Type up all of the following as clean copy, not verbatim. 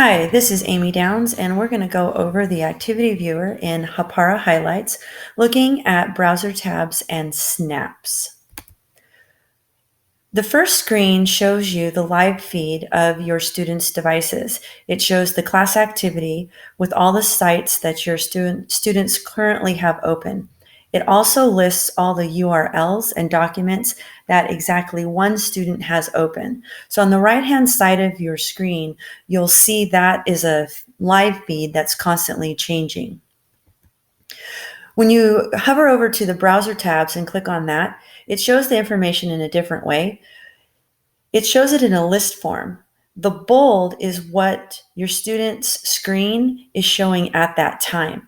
Hi, this is Amy Downs, and we're going to go over the activity viewer in Hapara Highlights, looking at browser tabs and snaps. The first screen shows you the live feed of your students' devices. It shows the class activity with all the sites that your students currently have open. It also lists all the URLs and documents that exactly one student has open. So on the right-hand side of your screen, you'll see that is a live feed that's constantly changing. When you hover over to the browser tabs and click on that, it shows the information in a different way. It shows it in a list form. The bold is what your student's screen is showing at that time.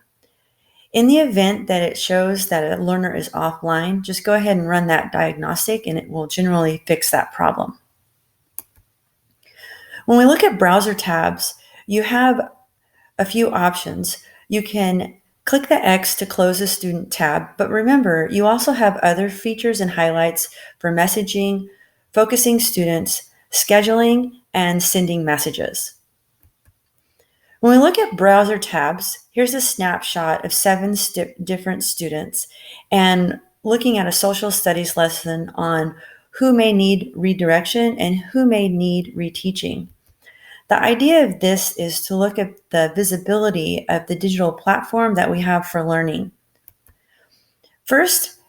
In the event that it shows that a learner is offline, just go ahead and run that diagnostic and it will generally fix that problem. When we look at browser tabs, you have a few options. You can click the X to close a student tab, but remember, you also have other features and highlights for messaging, focusing students, scheduling, and sending messages. When we look at browser tabs, here's a snapshot of 7 different students and looking at a social studies lesson on who may need redirection and who may need reteaching. The idea of this is to look at the visibility of the digital platform that we have for learning. First,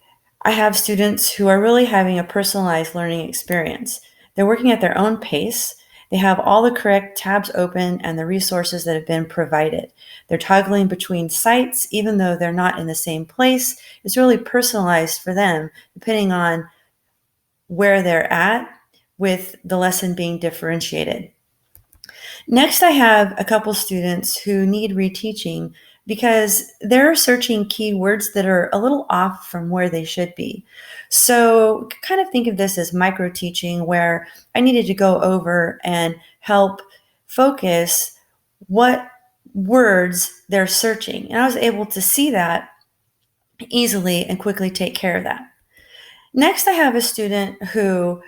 I have students who are really having a personalized learning experience. They're working at their own pace. They have all the correct tabs open and the resources that have been provided. They're toggling between sites, even though they're not in the same place. It's really personalized for them, depending on where they're at, with the lesson being differentiated. Next, I have a couple students who need reteaching because they're searching keywords that are a little off from where they should be. So kind of think of this as micro teaching, where I needed to go over and help focus what words they're searching. And I was able to see that easily and quickly take care of that. Next, I have a student who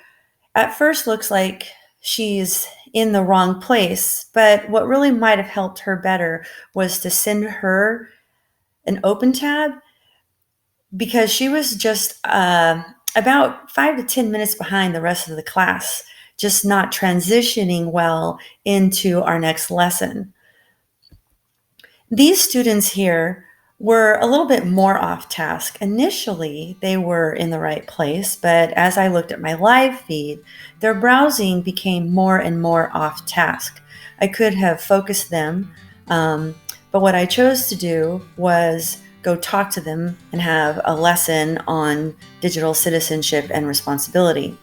at first looks like she's in the wrong place, but what really might have helped her better was to send her an open tab, because she was just about 5 to 10 minutes behind the rest of the class, just not transitioning well into our next lesson. These students here were a little bit more off task. Initially, they were in the right place, but as I looked at my live feed, their browsing became more and more off task. I could have focused them, but what I chose to do was go talk to them and have a lesson on digital citizenship and responsibility.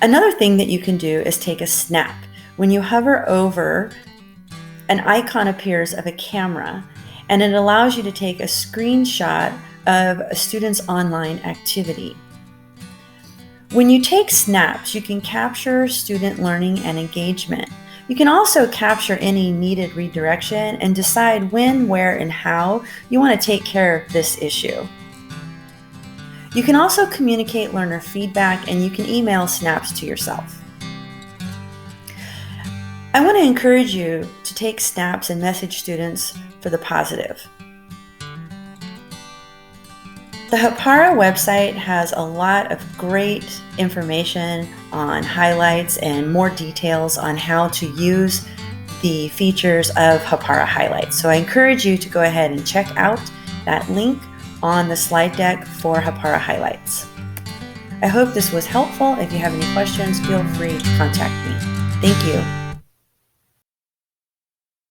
Another thing that you can do is take a snap. When you hover over, an icon appears of a camera, and it allows you to take a screenshot of a student's online activity. When you take snaps, you can capture student learning and engagement. You can also capture any needed redirection and decide when, where, and how you want to take care of this issue. You can also communicate learner feedback, and you can email snaps to yourself. I want to encourage you to take snaps and message students for the positive. The Hapara website has a lot of great information on highlights and more details on how to use the features of Hapara Highlights. So I encourage you to go ahead and check out that link on the slide deck for Hapara Highlights. I hope this was helpful. If you have any questions, feel free to contact me. Thank you.